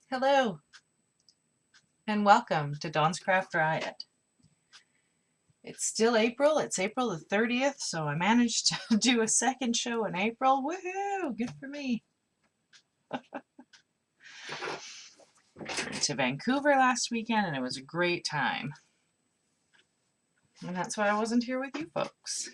Hello and welcome to Dawn's Craft Riot. It's still April. It's April the 30th, so I managed to do a second show in April. Woohoo! Good for me. Went to Vancouver last weekend and it was a great time. And that's why I wasn't here with you folks.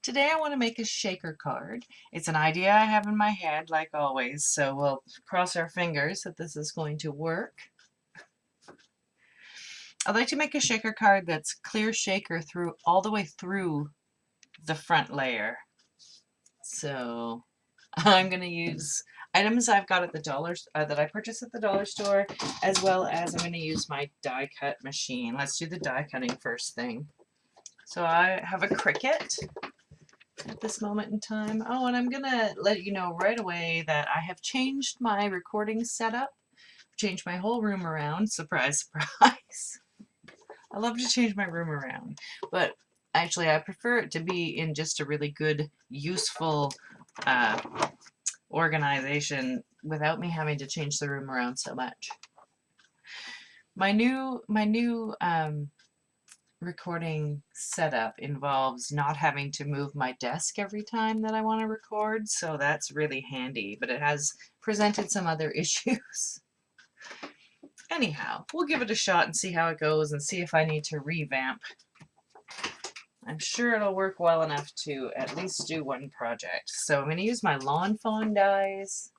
Today I want to make a shaker card. It's an idea I have in my head, like always, so we'll cross our fingers that this is going to work. I'd like to make a shaker card that's clear shaker through all the way through the front layer. So I'm going to use items I've got at the that I purchased at the dollar store, as well as I'm going to use my die cut machine. Let's do the die cutting first thing. So I have a Cricut at this moment in time. Oh, and I'm going to let you know right away that I have changed my recording setup, changed my whole room around. Surprise, surprise. I love to change my room around, but actually I prefer it to be in just a really good, useful organization without me having to change the room around so much. My new recording setup involves not having to move my desk every time that I want to record, so that's really handy, but it has presented some other issues. Anyhow, we'll give it a shot and see how it goes and see if I need to revamp. I'm sure it'll work well enough to at least do one project. So I'm going to use my Lawn Fawn dies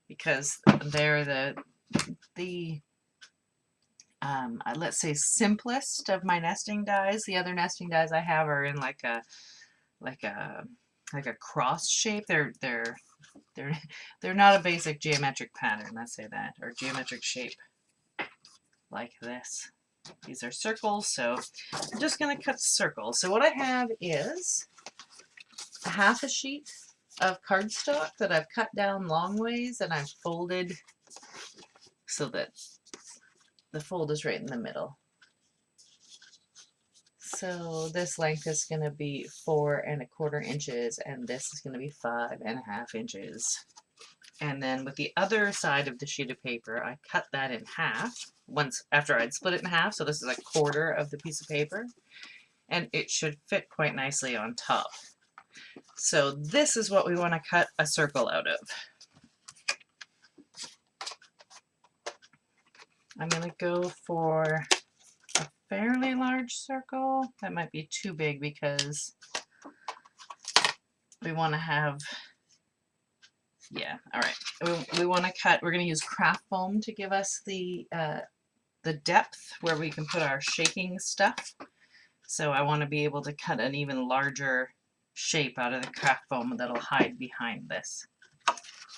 because they're the let's say simplest of my nesting dies. The other nesting dies I have are in like a cross shape. They're not a basic geometric pattern, let's say that, or geometric shape like this. These are circles, so I'm just going to cut circles. So what I have is half a sheet of cardstock that I've cut down long ways and I've folded so that the fold is right in the middle. So this length is going to be 4 1/4 inches and this is going to be 5 1/2 inches. And then with the other side of the sheet of paper, I cut that in half once after I'd split it in half. So this is 1/4 of the piece of paper, and it should fit quite nicely on top. So this is what we want to cut a circle out of. I'm going to go for a fairly large circle. That might be too big because we want to have, yeah, all right. We want to cut, we're going to use craft foam to give us the depth where we can put our shaking stuff. So I want to be able to cut an even larger shape out of the craft foam that'll hide behind this.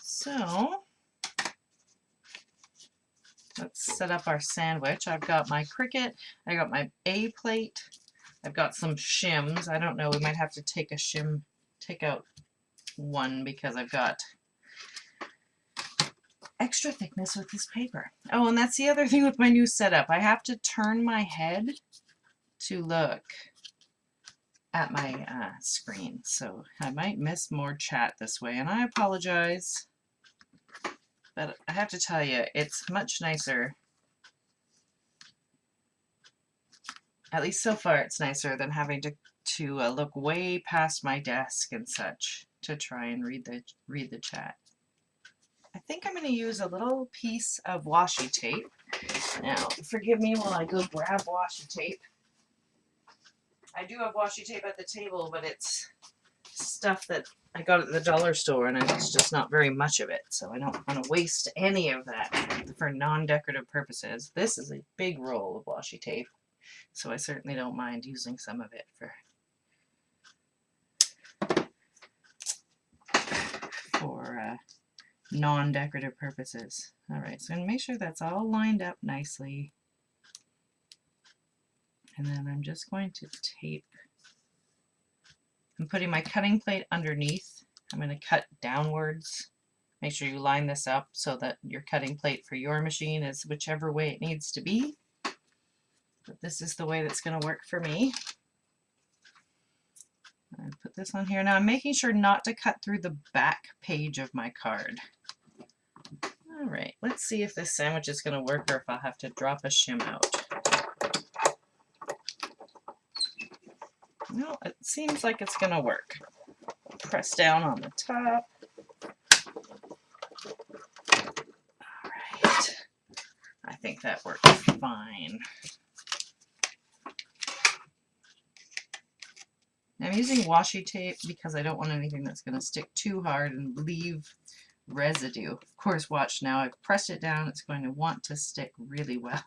So let's set up our sandwich. I've got my Cricut, I got my A plate, I've got some shims. I don't know, we might have to take out one because I've got extra thickness with this paper. Oh, and that's the other thing with my new setup. I have to turn my head to look at my screen, so I might miss more chat this way, and I apologize, but I have to tell you, it's much nicer, at least so far it's nicer than having to look way past my desk and such to try and read the chat. I think I'm going to use a little piece of washi tape. Now, forgive me while I go grab washi tape. I do have washi tape at the table, but it's stuff that I got at the dollar store, and it's just not very much of it, so I don't want to waste any of that for non-decorative purposes. This is a big roll of washi tape, so I certainly don't mind using some of it for non-decorative purposes. Alright, so I'm going to make sure that's all lined up nicely. And then I'm just going to tape. I'm putting my cutting plate underneath. I'm going to cut downwards. Make sure you line this up so that your cutting plate for your machine is whichever way it needs to be. But this is the way that's going to work for me. I put this on here. Now I'm making sure not to cut through the back page of my card. All right, let's see if this sandwich is going to work or if I'll have to drop a shim out. No, it seems like it's going to work. Press down on the top. All right, I think that works fine. I'm using washi tape because I don't want anything that's going to stick too hard and leave residue. Of course, watch now, I've pressed it down, it's going to want to stick really well.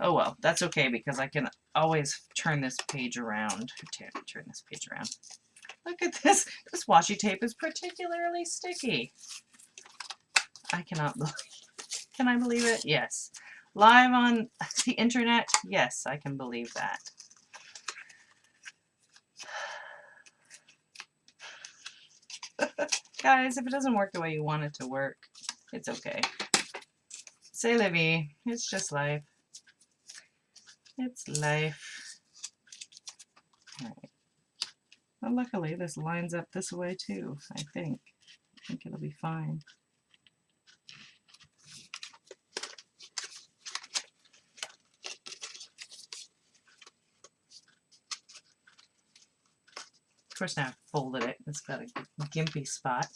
Oh well, that's okay because I can always turn this page around. Turn this page around. Look at this. This washi tape is particularly sticky. I cannot believe. Can I believe it? Yes. Live on the internet? Yes, I can believe that. Guys, if it doesn't work the way you want it to work, it's okay. C'est la vie. It's just life. It's life. All right. Well, luckily, this lines up this way too, I think. I think it'll be fine. Of course, now I've folded it. It's got a gimpy spot.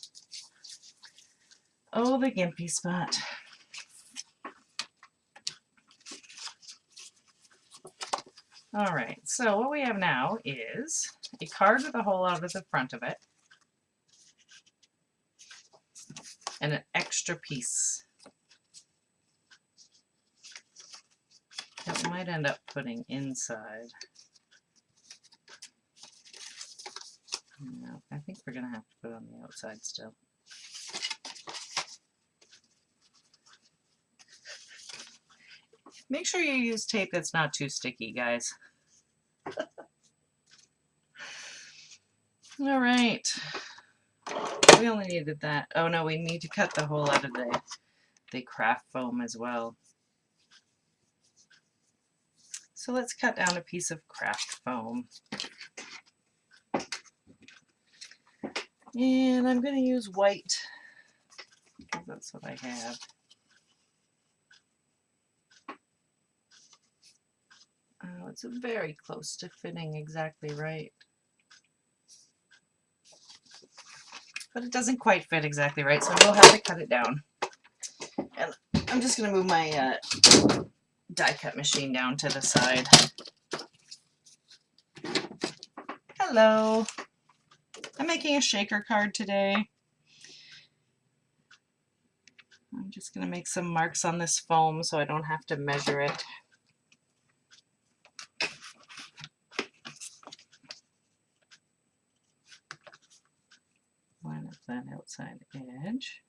Oh, the gimpy spot. All right, so what we have now is a card with a hole out of the front of it and an extra piece that we might end up putting inside. No, I think we're going to have to put it on the outside still. Make sure you use tape that's not too sticky, guys. All right. We only needed that. Oh no, we need to cut the hole out of the craft foam as well. So let's cut down a piece of craft foam. And I'm going to use white because that's what I have. Oh, it's very close to fitting exactly right. But it doesn't quite fit exactly right, so we'll have to cut it down. And I'm just going to move my die cut machine down to the side. Hello. I'm making a shaker card today. I'm just going to make some marks on this foam so I don't have to measure it. Line up that outside edge.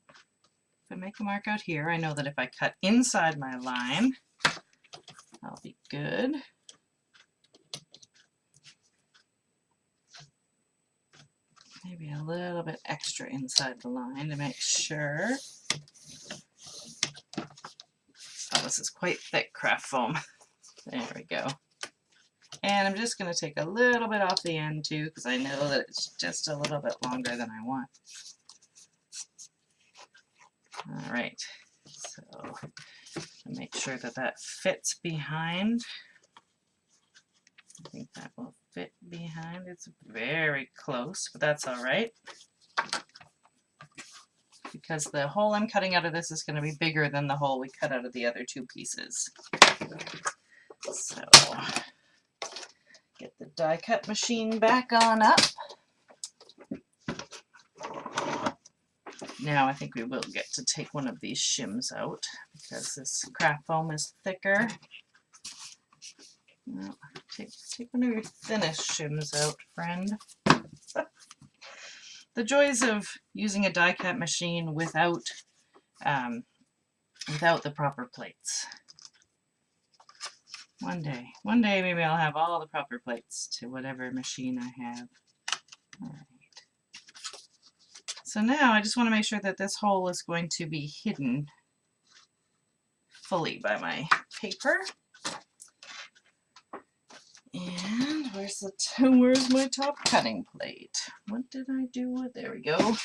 If I make a mark out here, I know that if I cut inside my line, I'll be good. Maybe a little bit extra inside the line to make sure. Oh, this is quite thick craft foam. There we go. And I'm just going to take a little bit off the end too, because I know that it's just a little bit longer than I want. All right, so make sure that that fits behind. I think that will fit behind. It's very close, but that's all right, because the hole I'm cutting out of this is going to be bigger than the hole we cut out of the other two pieces. So get the die cut machine back on up. Now I think we will get to take one of these shims out because this craft foam is thicker. Well, take one of your thinnest shims out, friend. The joys of using a die cut machine without the proper plates. One day maybe I'll have all the proper plates to whatever machine I have. All right. So now I just want to make sure that this hole is going to be hidden fully by my paper. And where's my top cutting plate? What did I do with? There we go.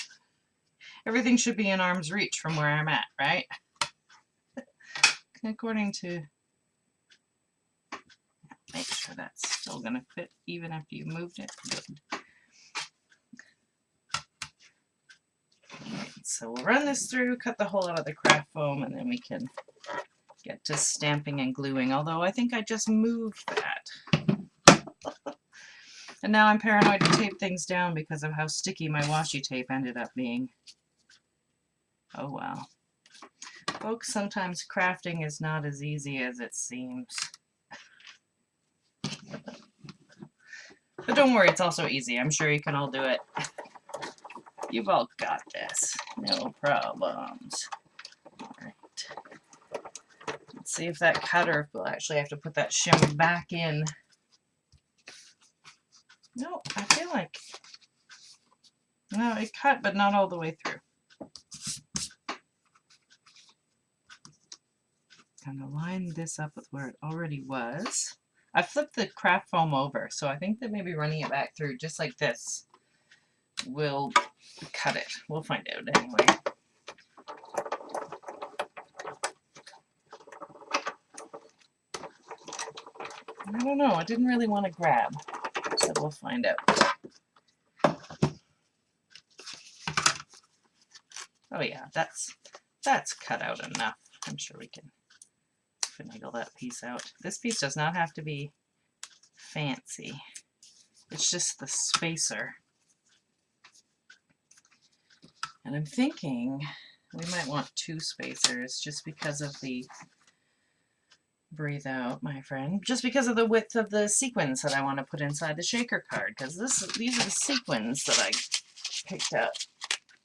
Everything should be in arm's reach from where I'm at, right? According to... Make sure that's still going to fit even after you moved it. Good. Right, so we'll run this through, cut the hole out of the craft foam, and then we can get to stamping and gluing, although I think I just moved that. And now I'm paranoid to tape things down because of how sticky my washi tape ended up being. Oh well. Folks, sometimes crafting is not as easy as it seems. But don't worry, it's also easy. I'm sure you can all do it. You've all got this. No problems. Alright. Let's see if that cutter will actually have to put that shim back in. No, I feel like... No, it cut, but not all the way through. Gonna line this up with where it already was. I flipped the craft foam over, so I think that maybe running it back through just like this will cut it. We'll find out anyway. I don't know, I didn't really want to grab, so we'll find out. Oh yeah, that's cut out enough. I'm sure we can finagle that piece out. This piece does not have to be fancy. It's just the spacer. And I'm thinking we might want 2 spacers just because of the... Breathe out, my friend. Just because of the width of the sequins that I want to put inside the shaker card, because these are the sequins that I picked up.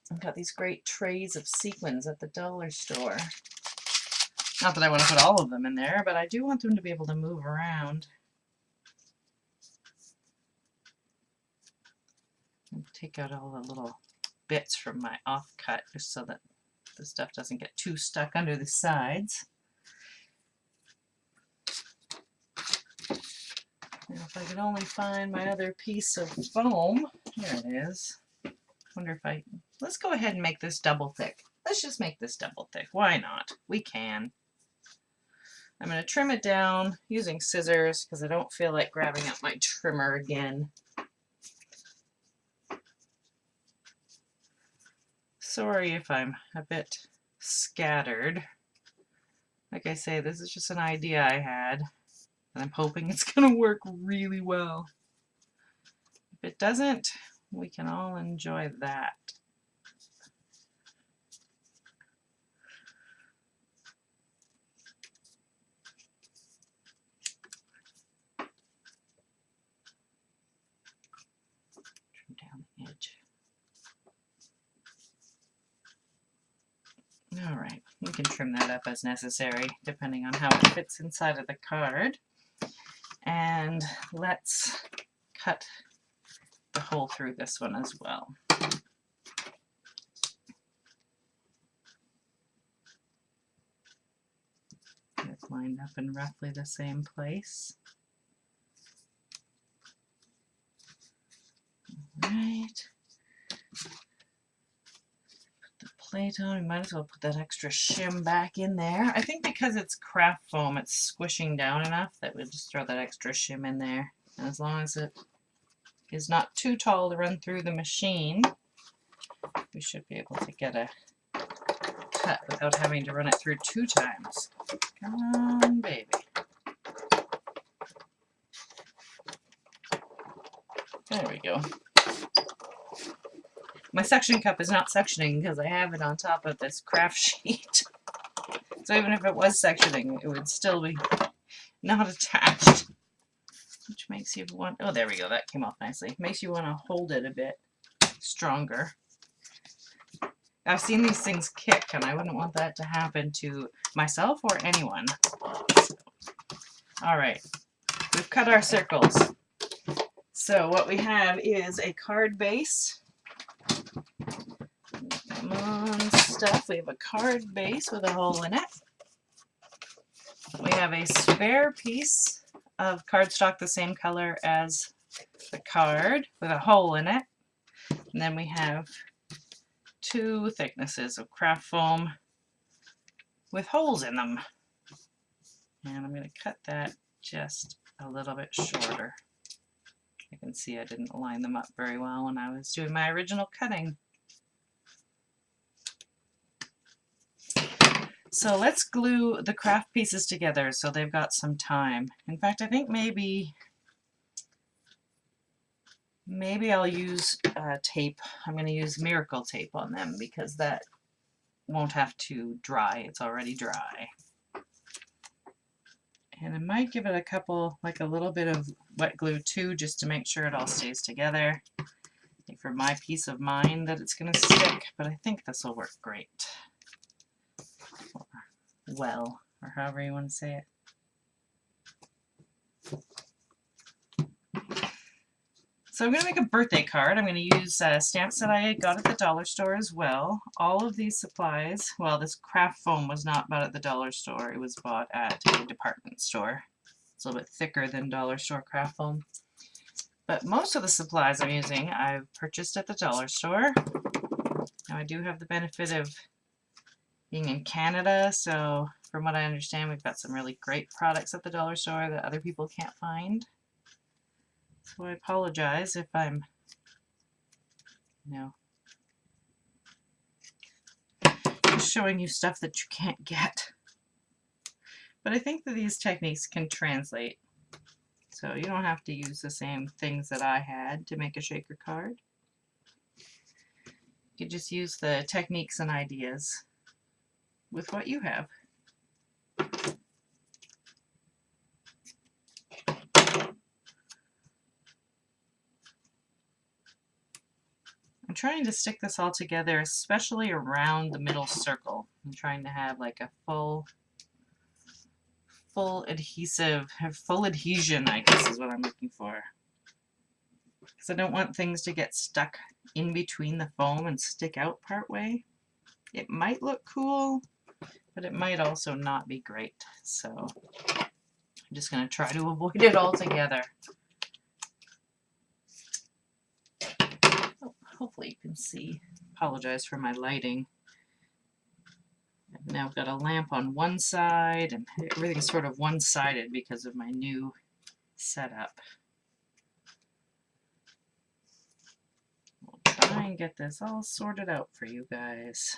I've got these great trays of sequins at the dollar store. Not that I want to put all of them in there, but I do want them to be able to move around. And take out all the little bits from my offcut just so that the stuff doesn't get too stuck under the sides. Now, if I could only find my other piece of foam. Here it is. Wonder if I... Let's go ahead and make this double thick. Let's just make this double thick. Why not? We can. I'm going to trim it down using scissors because I don't feel like grabbing up my trimmer again. Sorry if I'm a bit scattered. Like I say, this is just an idea I had. And I'm hoping it's going to work really well. If it doesn't, we can all enjoy that. Trim down the edge. All right, we can trim that up as necessary, depending on how it fits inside of the card. And let's cut the hole through this one as well. It's lined up in roughly the same place. All right. Put the plate on. We might as well put that extra shim back in there. I think because it's craft foam, it's squishing down enough that we'll just throw that extra shim in there. And as long as it is not too tall to run through the machine, we should be able to get a cut without having to run it through 2 times. Come on, baby. There we go. My suction cup is not suctioning because I have it on top of this craft sheet. So even if it was sectioning, it would still be not attached. Which makes you want... Oh, there we go. That came off nicely. Makes you want to hold it a bit stronger. I've seen these things kick, and I wouldn't want that to happen to myself or anyone. So, all right. We've cut our circles. So what we have is a card base. Come on, stuff. We have a card base with a hole in it. We have a spare piece of cardstock the same color as the card with a hole in it. And then we have 2 thicknesses of craft foam with holes in them. And I'm going to cut that just a little bit shorter. You can see I didn't line them up very well when I was doing my original cutting. So let's glue the craft pieces together so they've got some time. In fact, I think maybe I'll use tape. I'm going to use Miracle tape on them because that won't have to dry. It's already dry. And I might give it a couple, like a little bit of wet glue too, just to make sure it all stays together. For my peace of mind that it's going to stick, but I think this will work great. Or well, or however you want to say it. So I'm going to make a birthday card. I'm going to use stamps that I got at the dollar store as well. All of these supplies, well, this craft foam was not bought at the dollar store. It was bought at a department store. It's a little bit thicker than dollar store craft foam. But most of the supplies I'm using, I've purchased at the dollar store. Now I do have the benefit of being in Canada, so from what I understand, we've got some really great products at the dollar store that other people can't find. So I apologize if I'm, just showing you stuff that you can't get. But I think that these techniques can translate. So you don't have to use the same things that I had to make a shaker card. You could just use the techniques and ideas with what you have. I'm trying to stick this all together, especially around the middle circle. I'm trying to have like a full adhesive, full adhesion, I guess is what I'm looking for. Because I don't want things to get stuck in between the foam and stick out part way. It might look cool, but it might also not be great. So I'm just going to try to avoid it altogether. Hopefully you can see. Apologize for my lighting. I've now got a lamp on one side and everything's sort of one-sided because of my new setup. We'll try and get this all sorted out for you guys.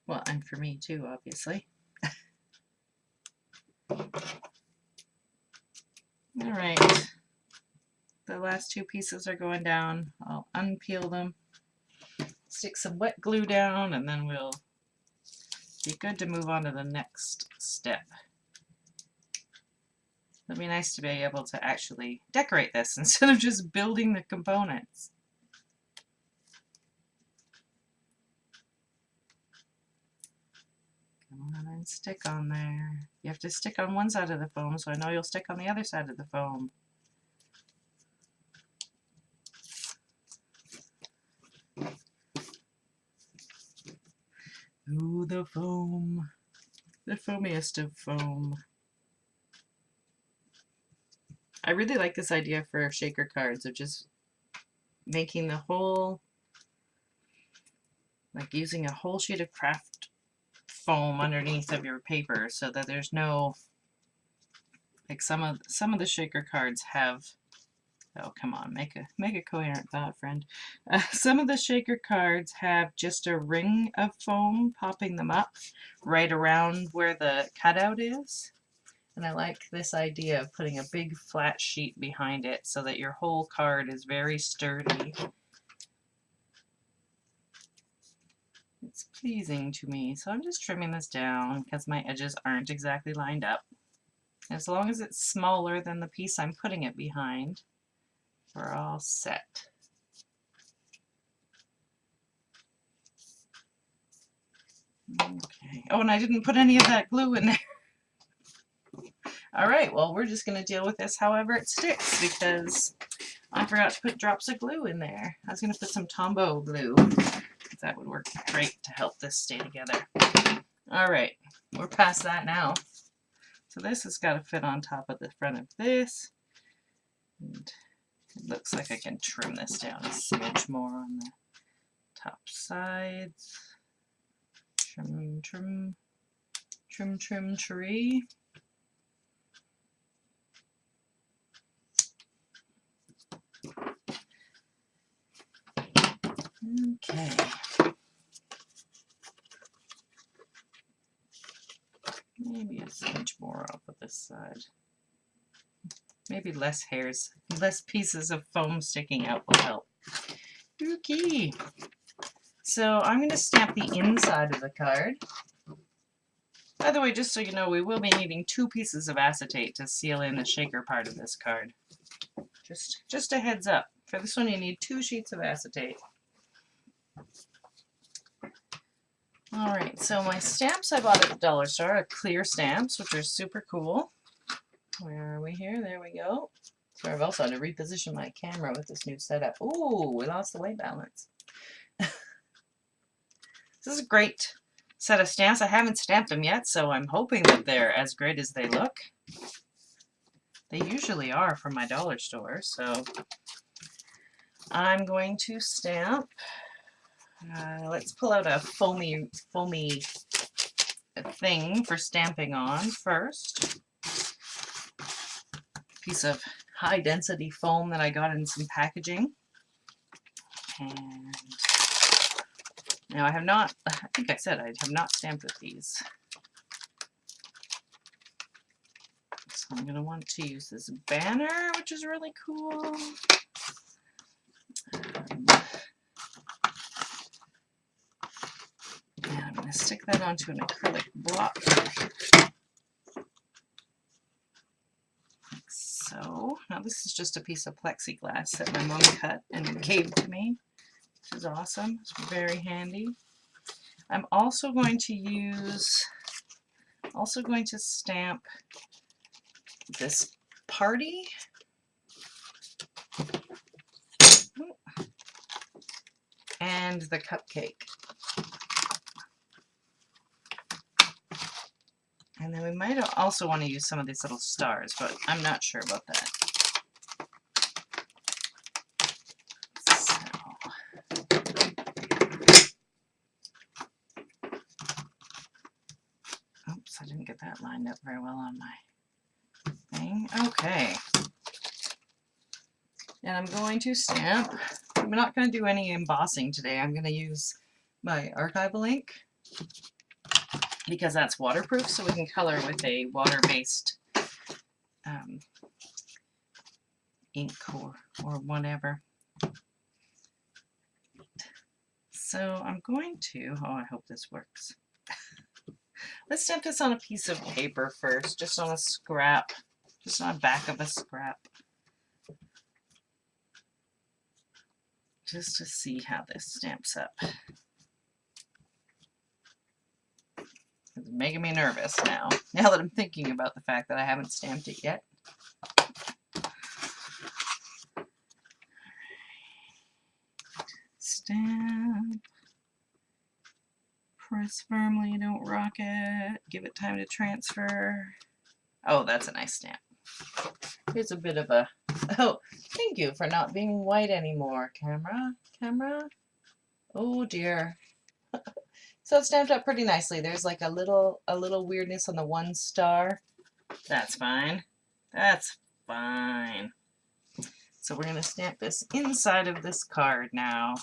Well, and for me too, obviously. Alright. The last 2 pieces are going down. I'll unpeel them. Stick some wet glue down, and then we'll be good to move on to the next step. It'd be nice to be able to actually decorate this instead of just building the components. Come on and stick on there. You have to stick on one side of the foam, so I know you'll stick on the other side of the foam. Ooh, the foam. The foamiest of foam. I really like this idea for shaker cards of just making the whole, like using a whole sheet of craft foam underneath of your paper so that there's no, like some of the shaker cards have, oh come on, make a coherent thought, friend. Some of the shaker cards have just a ring of foam popping them up right around where the cutout is. And I like this idea of putting a big flat sheet behind it so that your whole card is very sturdy. It's pleasing to me. So I'm just trimming this down because my edges aren't exactly lined up. As long as it's smaller than the piece I'm putting it behind, we're all set. Okay. Oh, and I didn't put any of that glue in there. Alright, well, we're just going to deal with this however it sticks because I forgot to put drops of glue in there. I was going to put some Tombow glue. That would work great to help this stay together. Alright, we're past that now. So this has got to fit on top of the front of this. And it looks like I can trim this down a smidge more on the top sides. Trim, trim, trim, trim, tree. Okay. Maybe a smidge more off of this side. Maybe less hairs, less pieces of foam sticking out will help. Okay. So I'm going to stamp the inside of the card. By the way, just so you know, we will be needing 2 pieces of acetate to seal in the shaker part of this card. Just a heads up. For this one, you need 2 sheets of acetate. Alright, so my stamps I bought at the dollar store are clear stamps, which are super cool. Where are we here? There we go. So I've also had to reposition my camera with this new setup. Ooh, we lost the white balance. This is a great set of stamps. I haven't stamped them yet, so I'm hoping that they're as great as they look. They usually are from my dollar store, so I'm going to stamp. Let's pull out a foamy thing for stamping on first. Piece of high density foam that I got in some packaging. And now I have not, I think I said I have not stamped with these. So I'm going to want to use this banner, which is really cool. And I'm going to stick that onto an acrylic block. Like so. Now this is just a piece of plexiglass that my mom cut and gave to me, which is awesome. It's very handy. I'm also going to stamp this party. And the cupcake. And then we might also want to use some of these little stars, but I'm not sure about that. So, oops, I didn't get that lined up very well on my thing. Okay. And I'm going to stamp. I'm not going to do any embossing today. I'm going to use my archival ink because that's waterproof, so we can color with a water-based ink or whatever. So I'm going to, oh, I hope this works. Let's stamp this on a piece of paper first, just on a scrap, just on the back of a scrap. Just to see how this stamps up. It's making me nervous now that I'm thinking about the fact that I haven't stamped it yet. Stamp. Press firmly, don't rock it. Give it time to transfer. Oh, that's a nice stamp. Here's a bit of a, oh, thank you for not being white anymore, camera. Oh dear. So it's stamped up pretty nicely. There's like a little weirdness on the one star. That's fine. That's fine. So we're going to stamp this inside of this card now.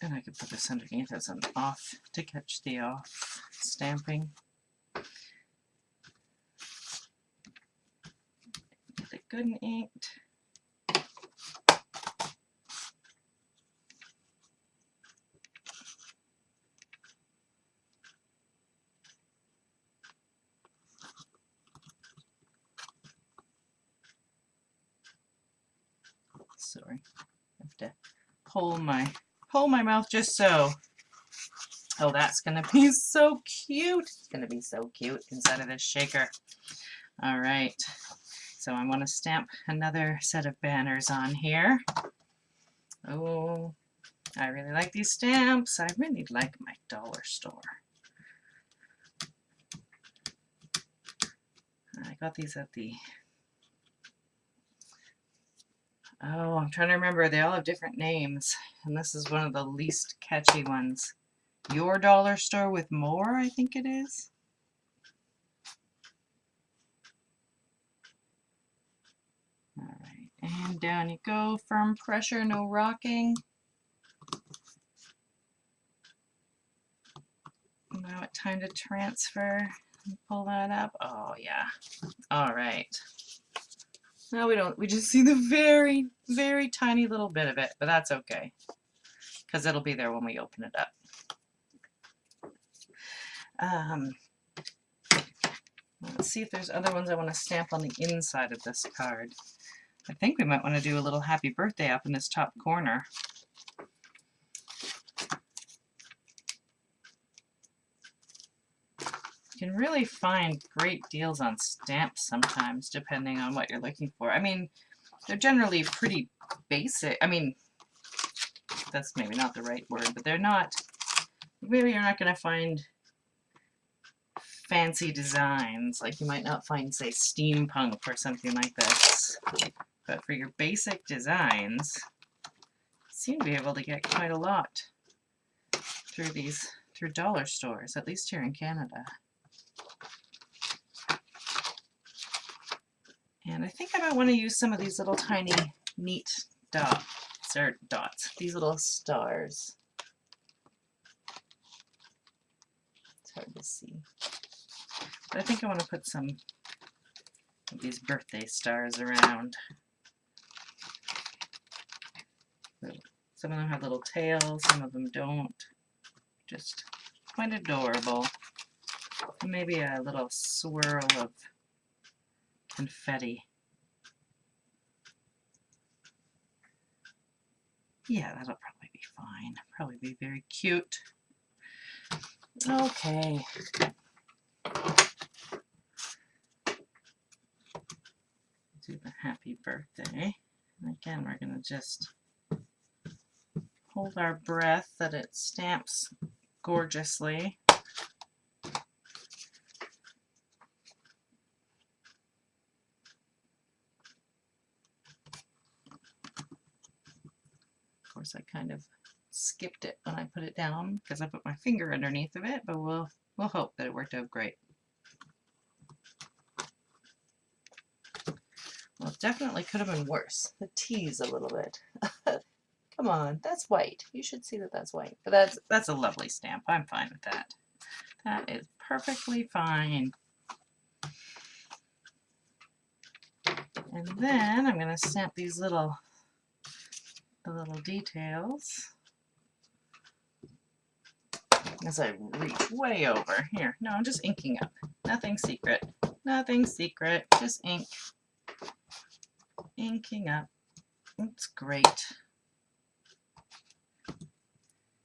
And I could put this underneath as an off to catch the off stamping. Get it good and inked. Sorry, I have to pull my mouth just so. Oh, that's gonna be so cute. It's gonna be so cute inside of this shaker. All right, so I want to stamp another set of banners on here. Oh, I really like these stamps. I really like my dollar store. I got these at the... Oh, I'm trying to remember. They all have different names, and this is one of the least catchy ones. Your Dollar Store with More, I think it is. All right, and down you go. Firm pressure, no rocking. Now it's time to transfer and pull that up. Oh yeah. All right. Now we just see the very, very tiny little bit of it, but that's okay, because it'll be there when we open it up. Let's see if there's other ones I want to stamp on the inside of this card. I think we might want to do a little happy birthday up in this top corner. You can really find great deals on stamps sometimes, depending on what you're looking for. I mean, they're generally pretty basic. I mean, that's maybe not the right word, but they're not, maybe you're not going to find fancy designs like you might not find, say, steampunk or something like this. But for your basic designs, you seem to be able to get quite a lot through dollar stores, at least here in Canada. And I think I might want to use some of these little tiny neat dots, these little stars. It's hard to see. But I think I want to put some of these birthday stars around. Some of them have little tails, some of them don't. Just quite adorable. And maybe a little swirl of confetti. Yeah, that'll probably be fine. Probably be very cute. Okay. Do the happy birthday. And again, we're going to just hold our breath that it stamps gorgeously. Of course, I kind of skipped it when I put it down because I put my finger underneath of it, but we'll hope that it worked out great. Well, it definitely could have been worse. The tease a little bit. Come on, that's white. You should see that that's white. But that's a lovely stamp. I'm fine with that. That is perfectly fine. And then I'm going to stamp these the little details as I reach way over. Here, no, I'm just inking up. Nothing secret. Nothing secret. Just ink. Inking up. It's great.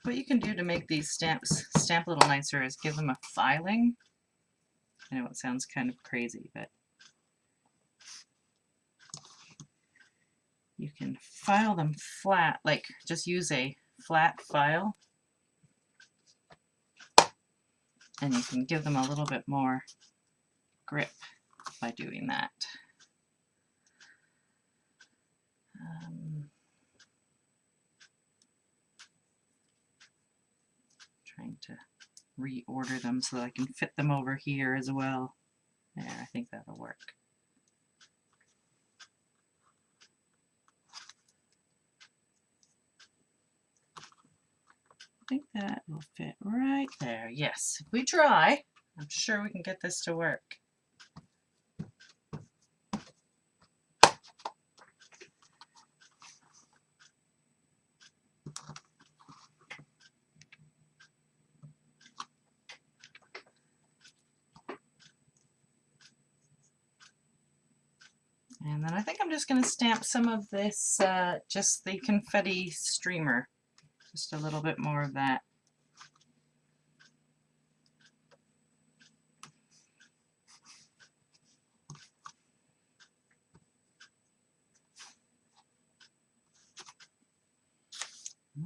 What you can do to make these stamps stamp a little nicer is give them a filing. I know it sounds kind of crazy, but you can file them flat, like just use a flat file, and you can give them a little bit more grip by doing that. Trying to reorder them so that I can fit them over here as well. There, I think that'll work. I think that will fit right there. Yes, if we try, I'm sure we can get this to work. And then I think I'm just going to stamp some of this, just the confetti streamer. Just a little bit more of that.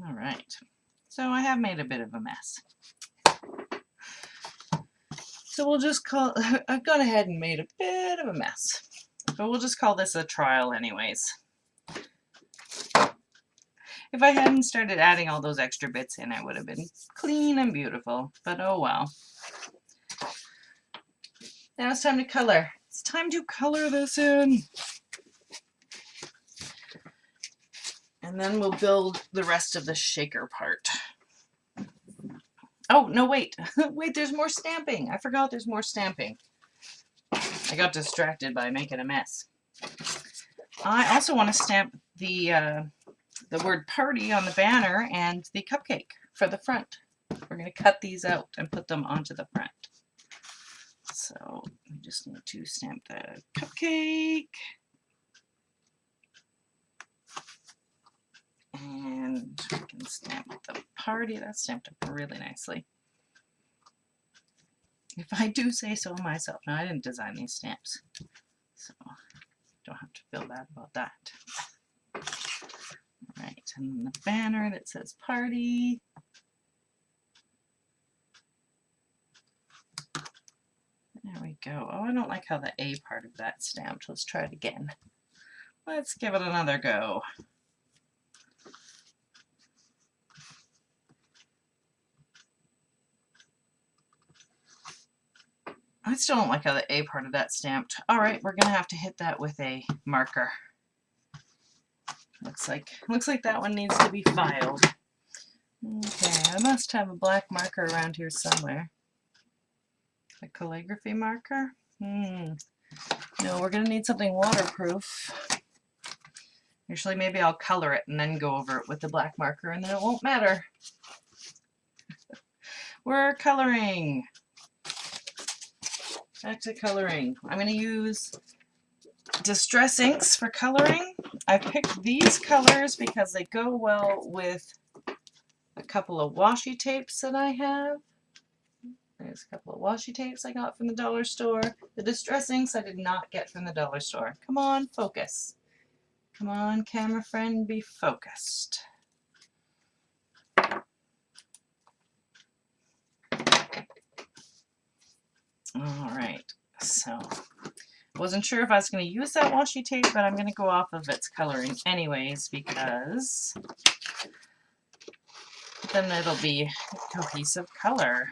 All right. So I have made a bit of a mess. So we'll just call, I've gone ahead and made a bit of a mess, but we'll just call this a trial anyways. If I hadn't started adding all those extra bits in, it would have been clean and beautiful, but oh well. Now it's time to color. It's time to color this in. And then we'll build the rest of the shaker part. Oh, no, wait. Wait, there's more stamping. I forgot there's more stamping. I got distracted by making a mess. I also want to stamp the word party on the banner and the cupcake for the front. We're going to cut these out and put them onto the front. So we just need to stamp the cupcake. And we can stamp the party. That's stamped up really nicely. If I do say so myself. Now, I didn't design these stamps, so don't have to feel bad about that. All right, and then the banner that says party. There we go. Oh, I don't like how the A part of that stamped. Let's try it again. Let's give it another go. I still don't like how the A part of that stamped. All right, we're gonna have to hit that with a marker. Looks like that one needs to be filed. Okay, I must have a black marker around here somewhere. A calligraphy marker? No, we're gonna need something waterproof. Usually maybe I'll color it and then go over it with the black marker and then it won't matter. We're coloring. Back to coloring. I'm going to use Distress Inks for coloring. I picked these colors because they go well with a couple of washi tapes that I have. There's a couple of washi tapes I got from the dollar store. The Distress Inks I did not get from the dollar store. Come on, focus. Come on, camera friend, be focused. Alright, so wasn't sure if I was going to use that washi tape, but I'm going to go off of its coloring anyways because then it'll be a cohesive color.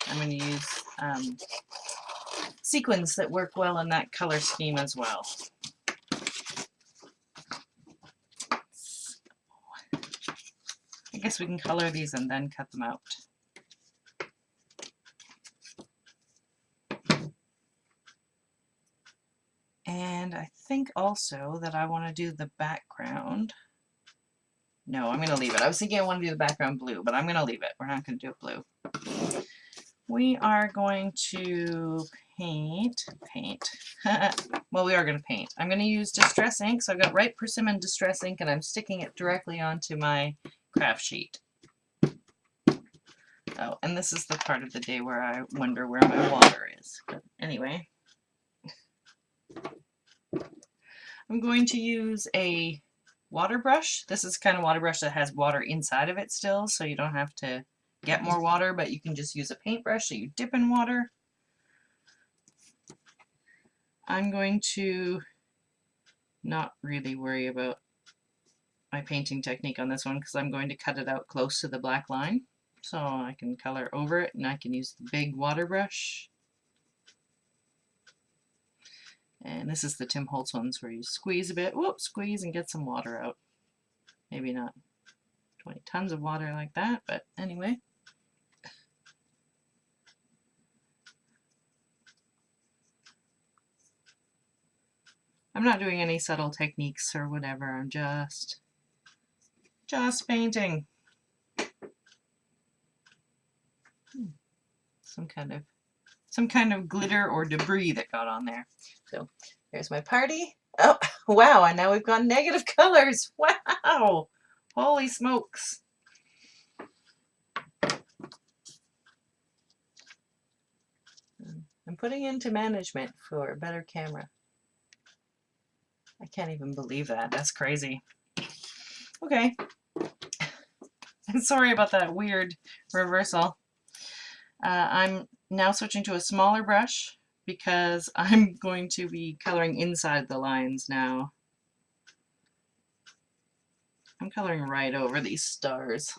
I'm going to use sequins that work well in that color scheme as well. So, I guess we can color these and then cut them out. And I think also that I want to do the background. No, I'm going to leave it. I was thinking I want to do the background blue, but I'm going to leave it. We're not going to do it blue. We are going to paint. Well, we are going to paint. I'm going to use Distress Ink. So I've got Right Persimmon Distress Ink, and I'm sticking it directly onto my craft sheet. Oh, and this is the part of the day where I wonder where my water is. But anyway. I'm going to use a water brush. This is kind of water brush that has water inside of it still, so you don't have to get more water, but you can just use a paintbrush that you dip in water. I'm going to not really worry about my painting technique on this one because I'm going to cut it out close to the black line, so I can color over it, and I can use the big water brush. And this is the Tim Holtz ones where you squeeze a bit, whoop, squeeze and get some water out. Maybe not 20 tons of water like that, but anyway. I'm not doing any subtle techniques or whatever, I'm just painting. Some kind of glitter or debris that got on there. So there's my party. Oh, wow, and now we've got negative colors. Wow, holy smokes. I'm putting into management for a better camera. I can't even believe that. That's crazy. Okay. Sorry about that weird reversal. I'm now switching to a smaller brush because I'm going to be coloring inside the lines now. I'm coloring right over these stars.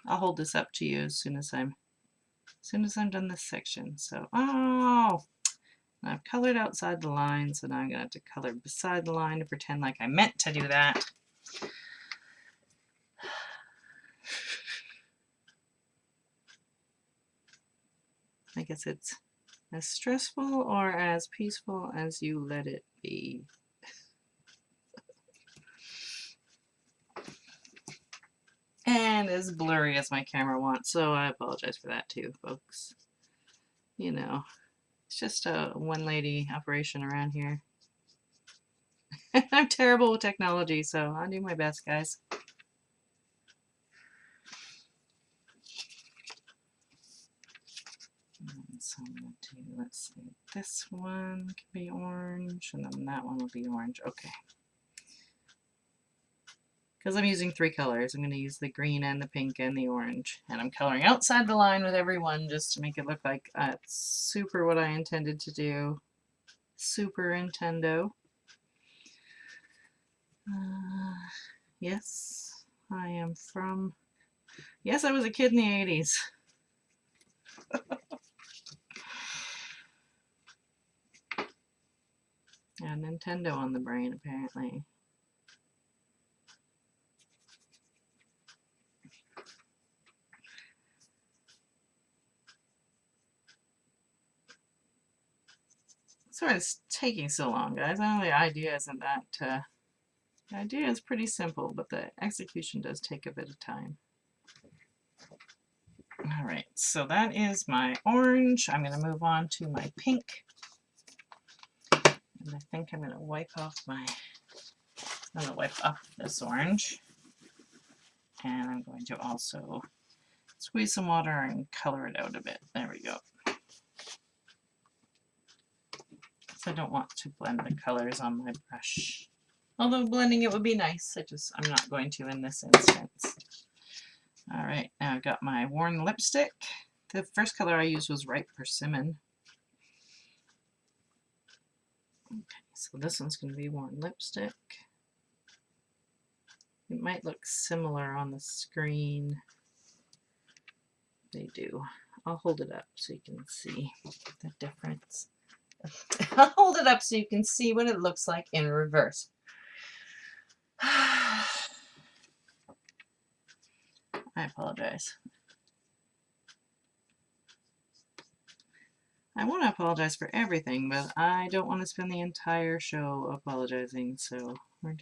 I'll hold this up to you as soon as I'm done this section. So, oh, I've colored outside the line, so now I'm gonna have to color beside the line to pretend like I meant to do that. I guess it's as stressful or as peaceful as you let it be. And as blurry as my camera wants, so I apologize for that too, folks. You know, it's just a one lady operation around here. I'm terrible with technology, so I'll do my best, guys. So I'm going to do, let's see, this one can be orange, and then that one will be orange. Okay. Because I'm using 3 colors, I'm going to use the green and the pink and the orange. And I'm coloring outside the line with every one just to make it look like it's super what I intended to do. Super Nintendo. Yes, I am from... Yes, I was a kid in the 80s. Yeah, Nintendo on the brain, apparently. Sorry it's taking so long, guys. I know the idea isn't that... the idea is pretty simple, but the execution does take a bit of time. Alright, so that is my orange. I'm going to move on to my pink. And I think I'm going to wipe off this orange. And I'm going to also squeeze some water and color it out a bit. There we go. So I don't want to blend the colors on my brush. Although blending it would be nice, I'm not going to in this instance. Alright, now I've got my worn lipstick. The first color I used was Ripe Persimmon. Okay, so this one's going to be worn lipstick. It might look similar on the screen. They do. I'll hold it up so you can see the difference. I'll hold it up so you can see what it looks like in reverse. I apologize. I want to apologize for everything, but I don't want to spend the entire show apologizing, so we're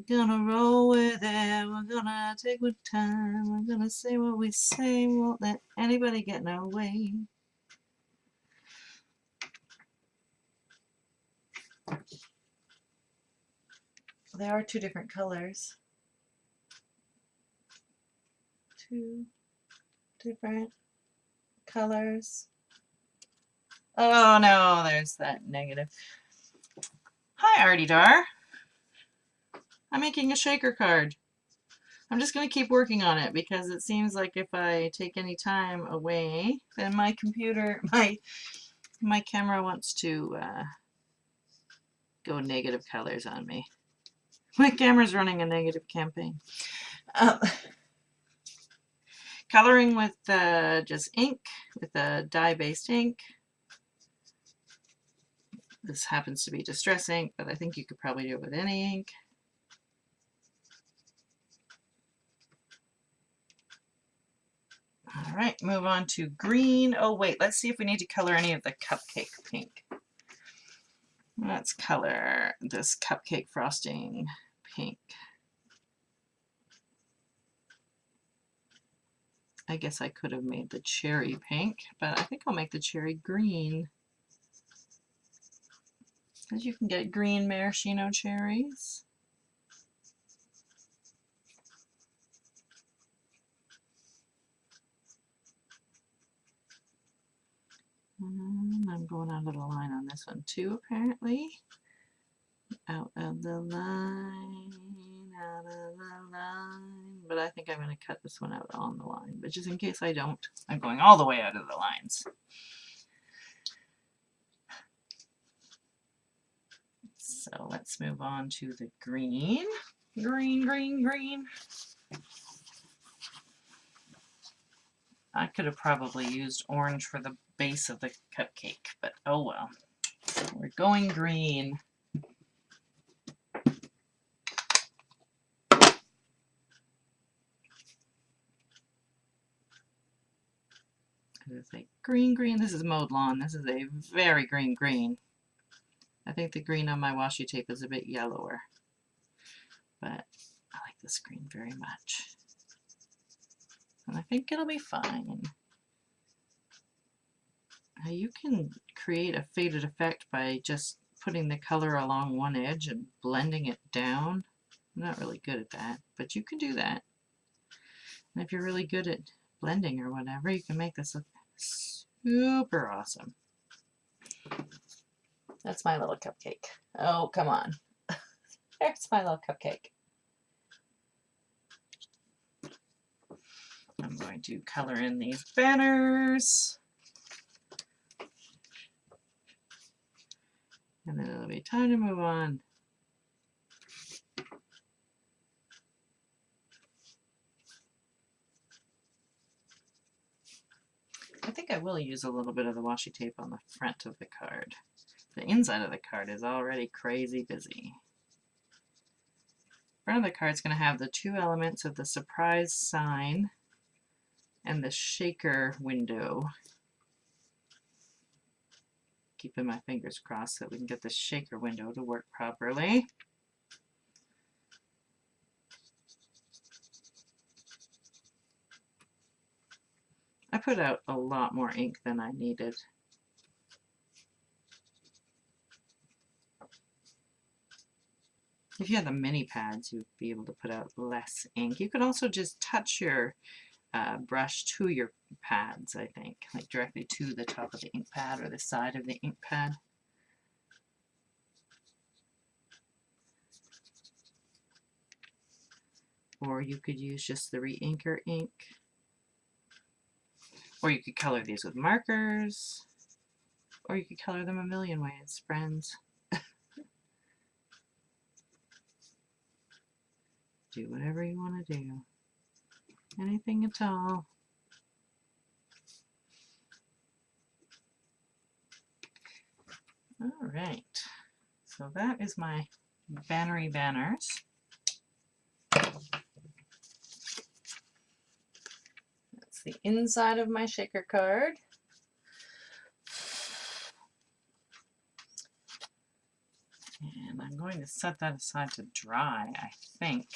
gonna roll with it, we're gonna take our time, we're gonna say what we say, we won't let anybody get in our way. There are 2 different colors. 2 different colors. Oh no, there's that negative. Hi, Artie Dar. I'm making a shaker card. I'm just going to keep working on it because it seems like if I take any time away, then my computer, my camera wants to go negative colors on me. My camera's running a negative campaign. Coloring with just ink, with a dye-based ink. This happens to be Distress ink, but I think you could probably do it with any ink. Alright, move on to green. Oh wait, let's see if we need to color any of the cupcake pink. Let's color this cupcake frosting pink. I guess I could have made the cherry pink, but I think I'll make the cherry green. Because you can get green maraschino cherries. And I'm going out of the line on this one too, apparently. Out of the line, out of the line. but I think I'm going to cut this one out on the line. But just in case I don't, I'm going all the way out of the lines. So let's move on to the green. Green, green, green. I could have probably used orange for the base of the cupcake, but oh well. We're going green. It's a green, green. This is mowed lawn. This is a very green, green. I think the green on my washi tape is a bit yellower, but I like this green very much. And I think it'll be fine. You can create a faded effect by just putting the color along one edge and blending it down. I'm not really good at that, but you can do that. And if you're really good at blending or whatever, you can make this look super awesome. That's my little cupcake. Oh, come on. There's my little cupcake. I'm going to color in these banners. And then it'll be time to move on. I think I will use a little bit of the washi tape on the front of the card. The inside of the card is already crazy busy. The front of the card is going to have the two elements of the surprise sign and the shaker window. Keeping my fingers crossed so we can get the shaker window to work properly. I put out a lot more ink than I needed. If you had the mini pads, you'd be able to put out less ink. You could also just touch your brush to your pads, I think, like directly to the top of the ink pad or the side of the ink pad. Or you could use just the re-inker ink. Or you could color these with markers. Or you could color them a million ways, friends. Do whatever you want to do. Anything at all. All right. So that is my bannery banners. That's the inside of my shaker card. And I'm going to set that aside to dry, I think.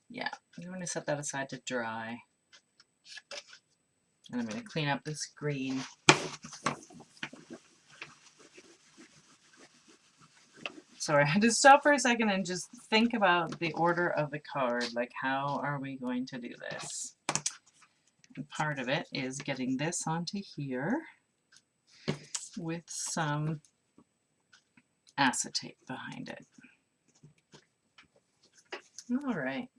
Yeah, I'm going to set that aside to dry. And I'm going to clean up this green. Sorry, I had to stop for a second and just think about the order of the card. Like, how are we going to do this? And part of it is getting this onto here with some acetate behind it. All right.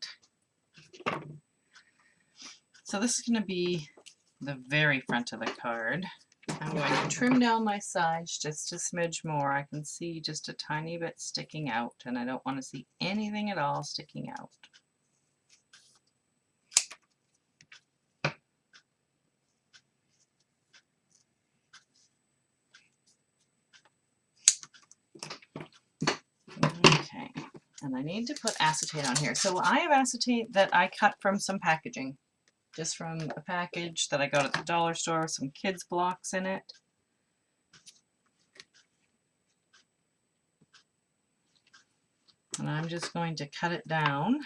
So this is going to be the very front of the card. I'm going to trim down my sides just a smidge more. I can see just a tiny bit sticking out, and I don't want to see anything at all sticking out. Okay, and I need to put acetate on here. So I have acetate that I cut from some packaging. Just from a package that I got at the dollar store with some kids blocks in it. And I'm just going to cut it down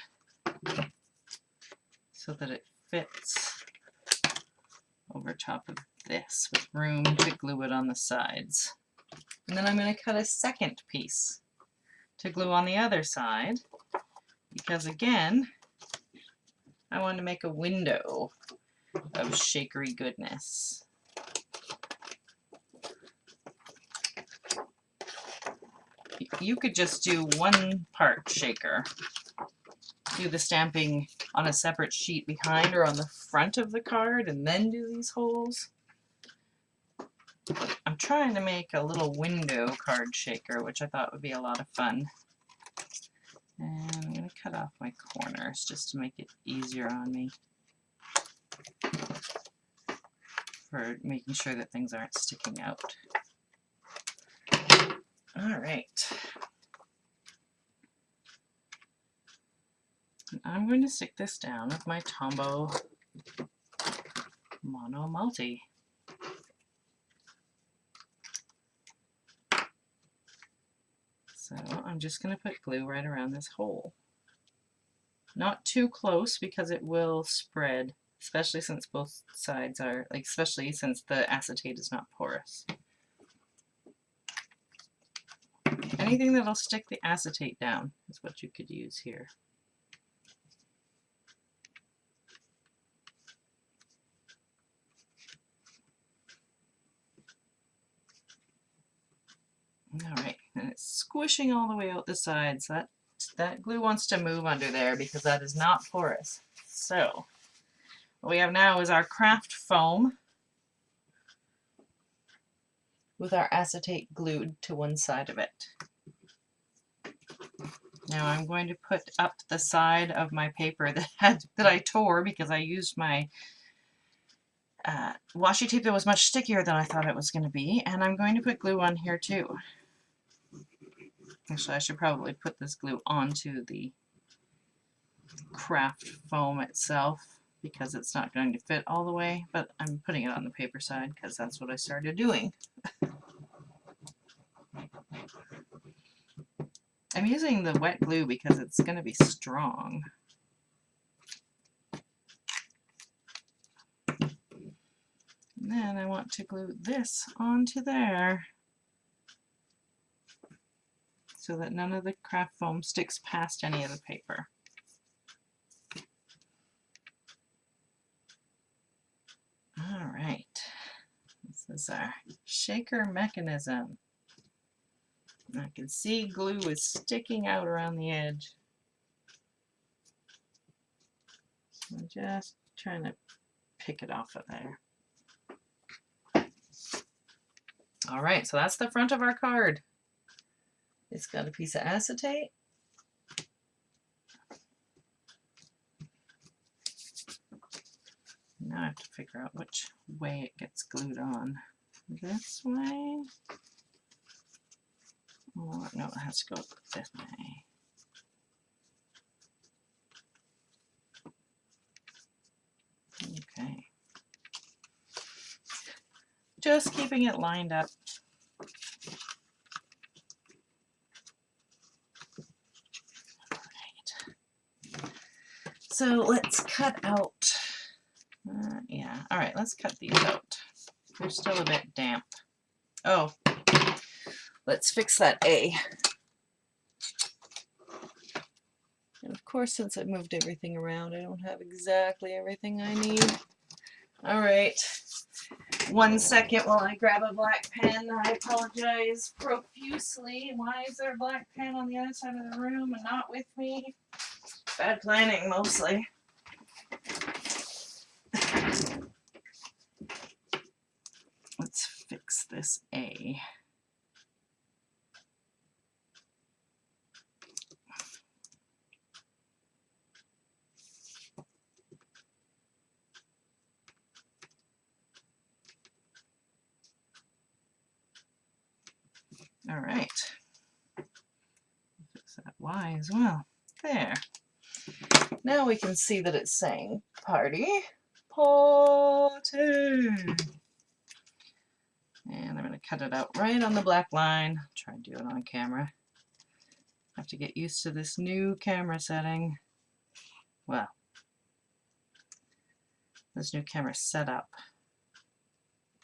so that it fits over top of this with room to glue it on the sides. And then I'm going to cut a second piece to glue on the other side because, again, I want to make a window of shakery goodness. You could just do one part shaker do the stamping on a separate sheet behind or on the front of the card and then do these holes. I'm trying to make a little window card shaker, which I thought would be a lot of fun. And I'm going to cut off my corners just to make it easier on me for making sure that things aren't sticking out. All right. I'm going to stick this down with my Tombow Mono Multi. So I'm just going to put glue right around this hole. Not too close because it will spread, especially since both sides are, like, especially since the acetate is not porous. Anything that'll stick the acetate down is what you could use here. Alright, and it's squishing all the way out the sides. That glue wants to move under there because that is not porous. So, what we have now is our craft foam with our acetate glued to one side of it. Now I'm going to put up the side of my paper that I tore because I used my washi tape that was much stickier than I thought it was going to be, and I'm going to put glue on here too. Actually, I should probably put this glue onto the craft foam itself because it's not going to fit all the way, but I'm putting it on the paper side because that's what I started doing. I'm using the wet glue because it's going to be strong. And then I want to glue this onto there so that none of the craft foam sticks past any of the paper. Alright, this is our shaker mechanism. I can see glue is sticking out around the edge. So I'm just trying to pick it off of there. Alright, so that's the front of our card. It's got a piece of acetate. Now I have to figure out which way it gets glued on. This way? Oh, no, it has to go this way. Okay. Just keeping it lined up. Alright. So let's cut out. Yeah, alright, let's cut these out. They're still a bit damp. Oh, let's fix that A. And of course, since I moved everything around, I don't have exactly everything I need. Alright, 1 second while I grab a black pen. I apologize profusely. Why is there a black pen on the other side of the room and not with me? Bad planning, mostly. Let's fix this A. All right. Fix that Y as well. There. Now we can see that it's saying party. Party. And I'm going to cut it out right on the black line. Try and do it on camera. Have to get used to this new camera setting. Well, this new camera setup.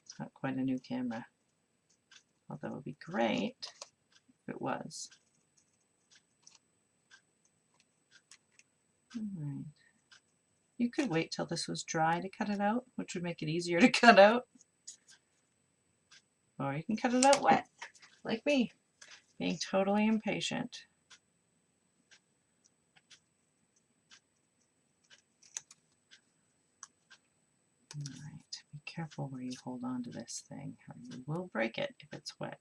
It's not quite a new camera. Although it would be great if it was. Alright. You could wait till this was dry to cut it out, which would make it easier to cut out. Or you can cut it out wet, like me, being totally impatient. careful where you hold on to this thing, or you will break it if it's wet.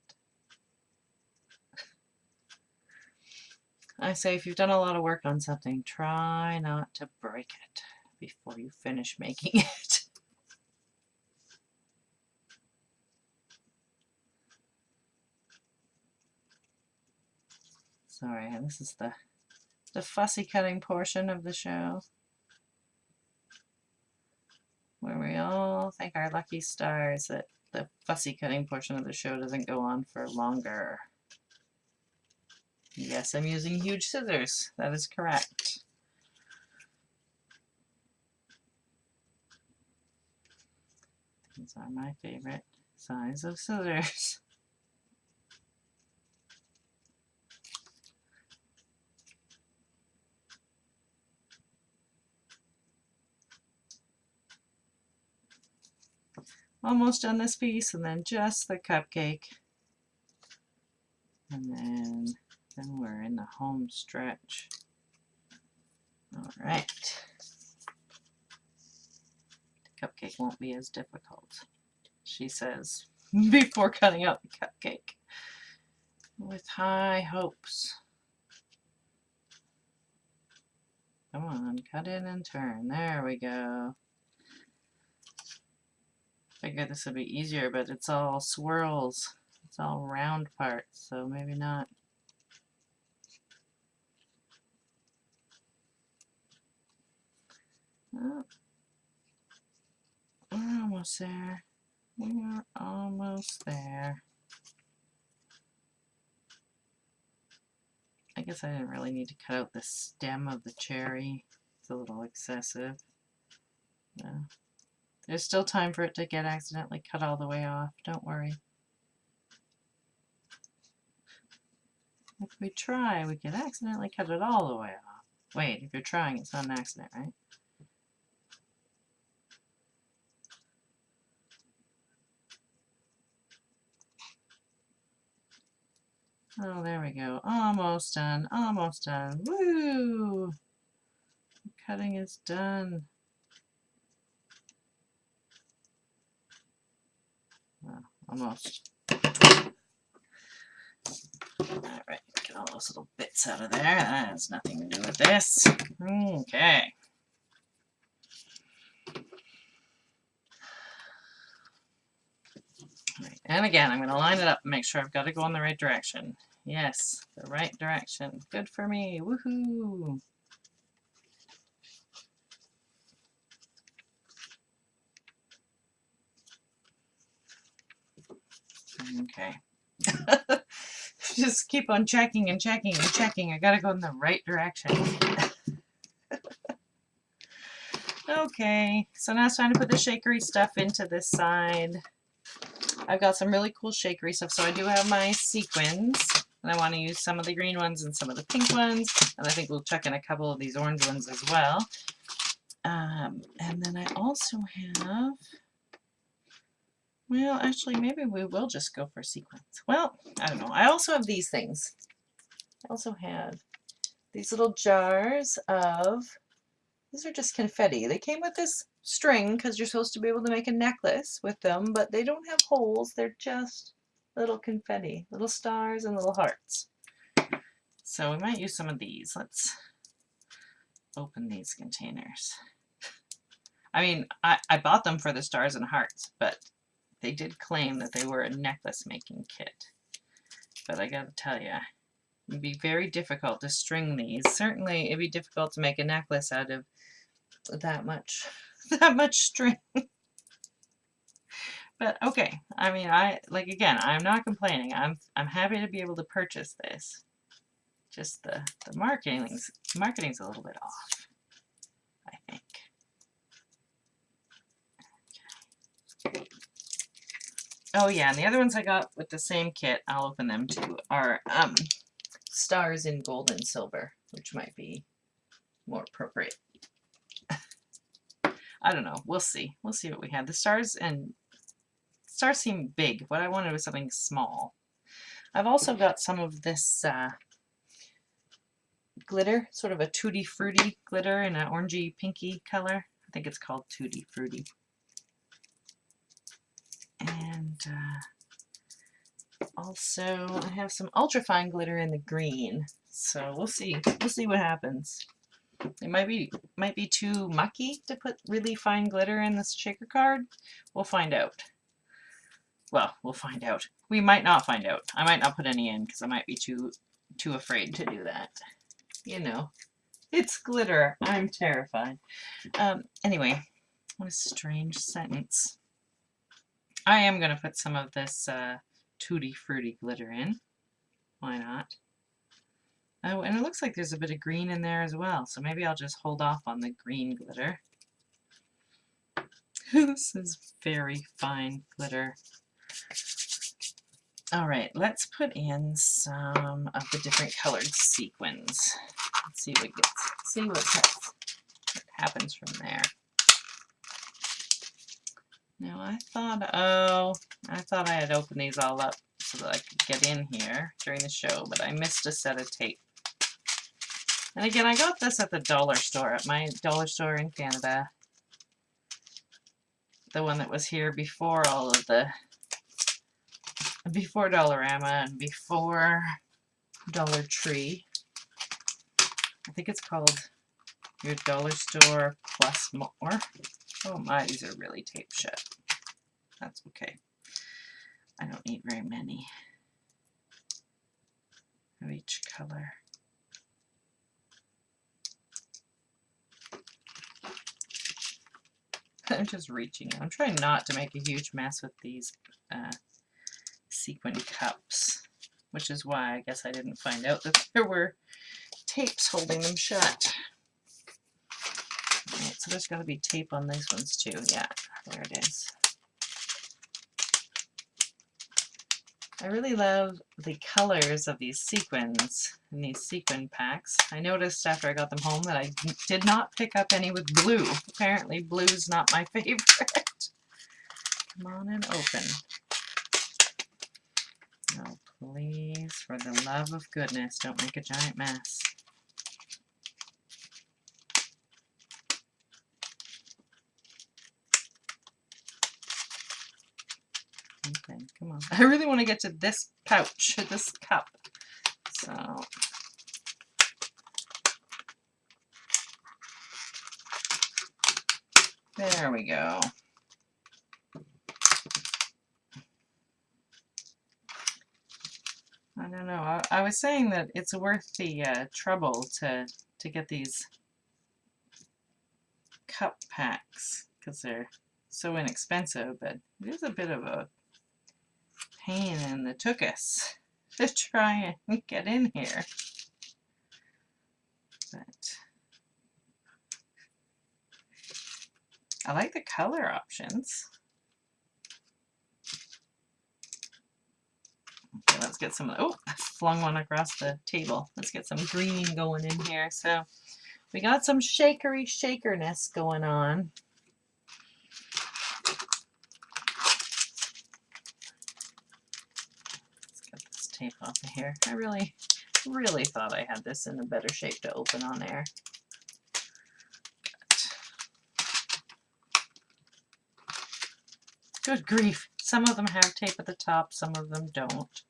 I say if you've done a lot of work on something, try not to break it before you finish making it. Sorry, this is the fussy cutting portion of the show, where we all thank our lucky stars that the fussy cutting portion of the show doesn't go on for longer. Yes, I'm using huge scissors. That is correct. These are my favorite size of scissors. Almost done this piece, and then just the cupcake. And then we're in the home stretch. All right. The cupcake won't be as difficult, she says, before cutting out the cupcake. With high hopes. Come on, cut in and turn. There we go. Figured this would be easier, but it's all swirls. It's all round parts, so maybe not. Oh, we're almost there. We are almost there. I guess I didn't really need to cut out the stem of the cherry. It's a little excessive. No. There's still time for it to get accidentally cut all the way off. Don't worry. If we try, we could accidentally cut it all the way off. Wait, if you're trying, it's not an accident, right? Oh, there we go. Almost done. Almost done. Woo! The cutting is done. Well, almost. Alright, get all those little bits out of there. That has nothing to do with this. Okay. Right. And again, I'm going to line it up and make sure I've got to go in the right direction. Yes, the right direction. Good for me. Woohoo! Okay. Just keep on checking and checking and checking. I gotta go in the right direction. Okay, so now it's time to put the shakery stuff into this side. I've got some really cool shakery stuff. So I do have my sequins, and I want to use some of the green ones and some of the pink ones, and I think we'll chuck in a couple of these orange ones as well. And then I also have, well, actually, maybe we will just go for sequins. Well, I don't know. I also have these things. I also have these little jars of, these are just confetti. They came with this string because you're supposed to be able to make a necklace with them, but they don't have holes. They're just little confetti, little stars and little hearts. So we might use some of these. Let's open these containers. I mean, I bought them for the stars and hearts, but they did claim that they were a necklace making kit. But I gotta tell you, it'd be very difficult to string these. Certainly it'd be difficult to make a necklace out of that much string. But okay, I mean, again, I'm not complaining. I'm happy to be able to purchase this. Just the marketing's a little bit off, I think. Okay. Oh yeah, and the other ones I got with the same kit, I'll open them too, are stars in gold and silver, which might be more appropriate. I don't know. We'll see. We'll see what we have. The stars seem big. What I wanted was something small. I've also got some of this glitter, sort of a Tutti Frutti glitter in an orangey pinky color. I think it's called Tutti Frutti. And also I have some ultrafine glitter in the green. So we'll see. We'll see what happens. It might be too mucky to put really fine glitter in this shaker card. We'll find out. Well, we'll find out. We might not find out. I might not put any in because I might be too afraid to do that. You know, it's glitter. I'm terrified. Anyway, what a strange sentence. I am going to put some of this Tutti Frutti glitter in. Why not? Oh, and it looks like there's a bit of green in there as well, so maybe I'll just hold off on the green glitter. This is very fine glitter. Alright, let's put in some of the different colored sequins. Let's see what happens from there. Now I thought I had opened these all up so that I could get in here during the show, but I missed a set of tape. And again, I got this at the dollar store, at my dollar store in Canada. The one that was here before all of the, before Dollarama and before Dollar Tree. I think it's called your dollar store plus more. Oh my, these are really taped shut. That's okay. I don't need very many of each color. I'm just reaching. I'm trying not to make a huge mess with these sequin cups, which is why I guess I didn't find out that there were tapes holding them shut. Alright, so there's got to be tape on these ones too. Yeah, there it is. I really love the colors of these sequins in these sequin packs. I noticed after I got them home that I did not pick up any with blue. Apparently blue's not my favorite. Come on and open. Oh, please, for the love of goodness, don't make a giant mess. Okay, come on. I really want to get to this pouch, this cup. So, there we go. I don't know. I was saying that it's worth the trouble to get these cup packs because they're so inexpensive, but it is a bit of a pain in the tuchus to try and get in here. But I like the color options. Okay, let's get some, oh, I flung one across the table. Let's get some green going in here. So we got some shakerness going on. Let's get this tape off of here. I really thought I had this in a better shape to open on air. Good grief. Some of them have tape at the top, some of them don't.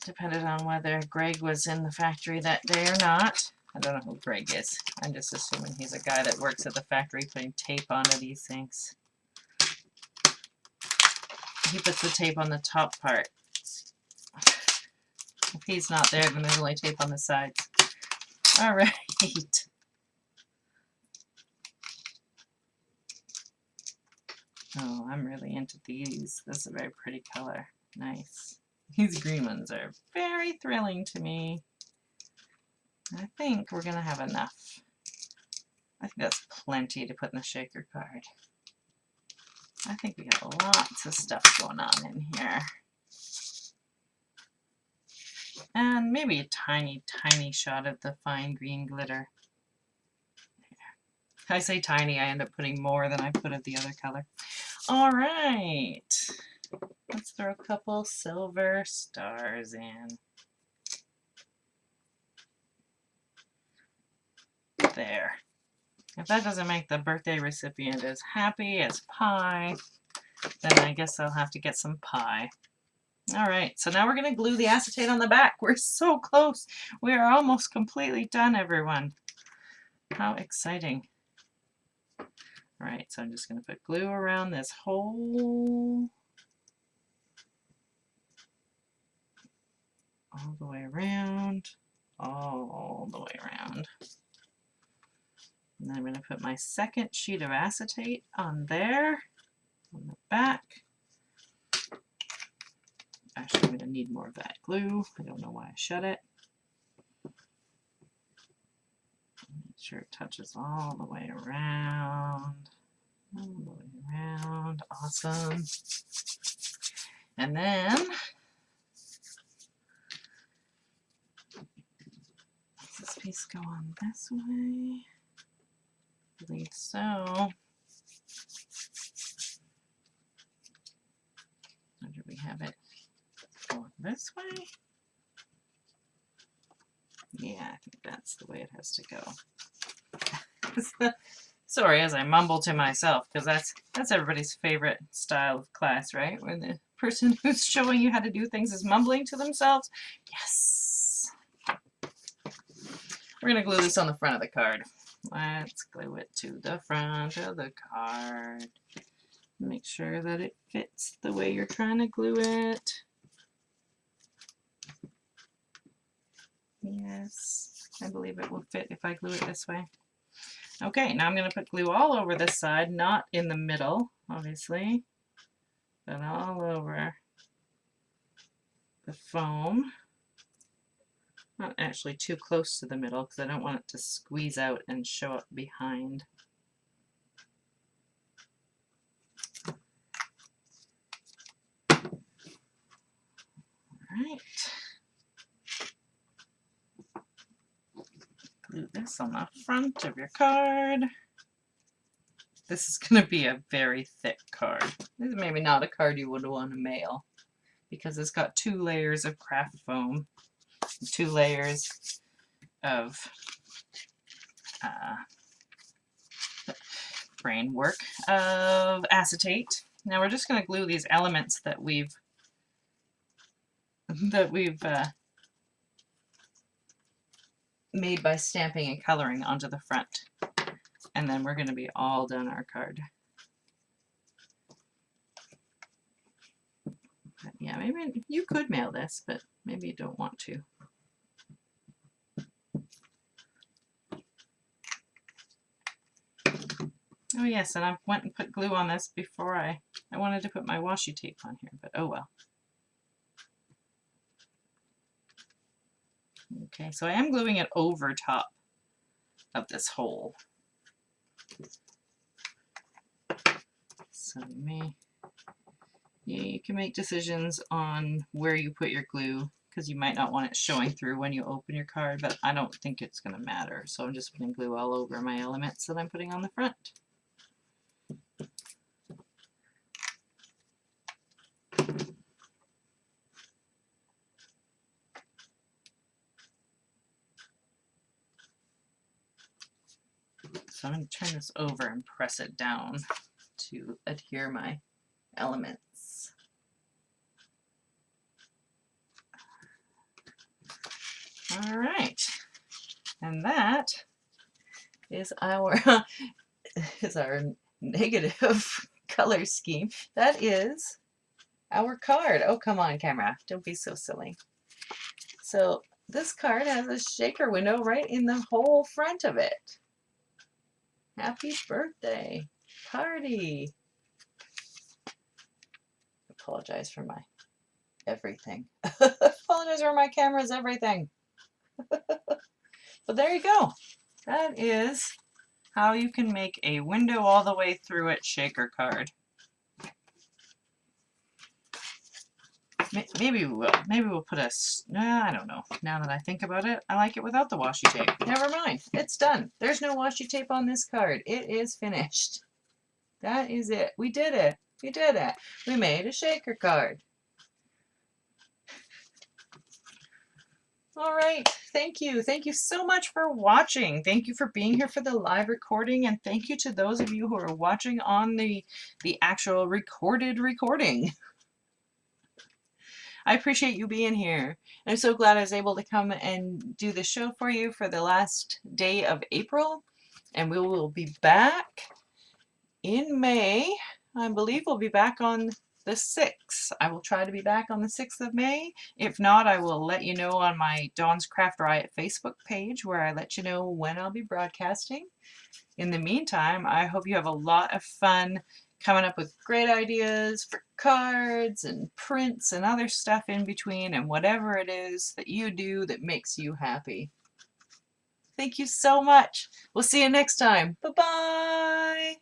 Depended on whether Greg was in the factory that day or not. I don't know who Greg is. I'm just assuming he's a guy that works at the factory putting tape onto these things. He puts the tape on the top part. If he's not there, then there's only tape on the sides. Alright. Oh, I'm really into these. This is a very pretty color. Nice. These green ones are very thrilling to me. I think we're going to have enough. I think that's plenty to put in the shaker card. I think we have lots of stuff going on in here. And maybe a tiny, tiny shot of the fine green glitter. I say tiny, I end up putting more than I put of the other color. All right, let's throw a couple silver stars in. There. If that doesn't make the birthday recipient as happy as pie, then I guess I'll have to get some pie. All right, so now we're going to glue the acetate on the back. We're so close. We are almost completely done, everyone. How exciting. All right, so I'm just going to put glue around this hole. All the way around. All the way around. And then I'm going to put my second sheet of acetate on there, on the back. Actually, I'm going to need more of that glue. I don't know why I shut it. Make sure it touches all the way around. All the way around. Awesome. And then, does this piece go on this way? I believe so. Or do we have it going this way? Yeah, I think that's the way it has to go. Sorry, as I mumble to myself, because that's everybody's favorite style of class, right? When the person who's showing you how to do things is mumbling to themselves. Yes. We're going to glue this on the front of the card. Let's glue it to the front of the card. Make sure that it fits the way you're trying to glue it. Yes, I believe it will fit if I glue it this way. Okay, now I'm going to put glue all over this side, not in the middle, obviously, but all over the foam. Not actually too close to the middle because I don't want it to squeeze out and show up behind. Alright. Glue this on the front of your card. This is going to be a very thick card. This is maybe not a card you would want to mail because it's got 2 layers of craft foam, 2 layers of brain work of acetate. Now we're just going to glue these elements that we've made by stamping and coloring onto the front. And then we're going to be all done our card. But yeah, maybe you could mail this, but maybe you don't want to. Oh yes, and I went and put glue on this before I wanted to put my washi tape on here, but oh well. Okay, so I am gluing it over top of this hole. So you can make decisions on where you put your glue because you might not want it showing through when you open your card, but I don't think it's going to matter. So I'm just putting glue all over my elements that I'm putting on the front. So I'm going to turn this over and press it down to adhere my elements. All right, and that is our negative color scheme. That is our card. Oh, come on, camera. Don't be so silly. So this card has a shaker window right in the whole front of it. Happy birthday party. Apologize for my everything. Apologize for my camera's everything. But there you go. That is how you can make a window all the way through it shaker card. Maybe we will. Maybe we'll put a... I don't know. Now that I think about it, I like it without the washi tape. Never mind. It's done. There's no washi tape on this card. It is finished. That is it. We did it. We did it. We made a shaker card. All right. Thank you. Thank you so much for watching. Thank you for being here for the live recording, and thank you to those of you who are watching on the actual recorded recording. I appreciate you being here. I'm so glad I was able to come and do the show for you for the last day of April, and we will be back in May. I believe we'll be back on the 6th. I will try to be back on the 6th of May. If not, I will let you know on my Dawn's Craft Riot Facebook page, where I let you know when I'll be broadcasting. In the meantime, I hope you have a lot of fun coming up with great ideas for cards and prints and other stuff in between, and whatever it is that you do that makes you happy. Thank you so much. We'll see you next time. Bye-bye.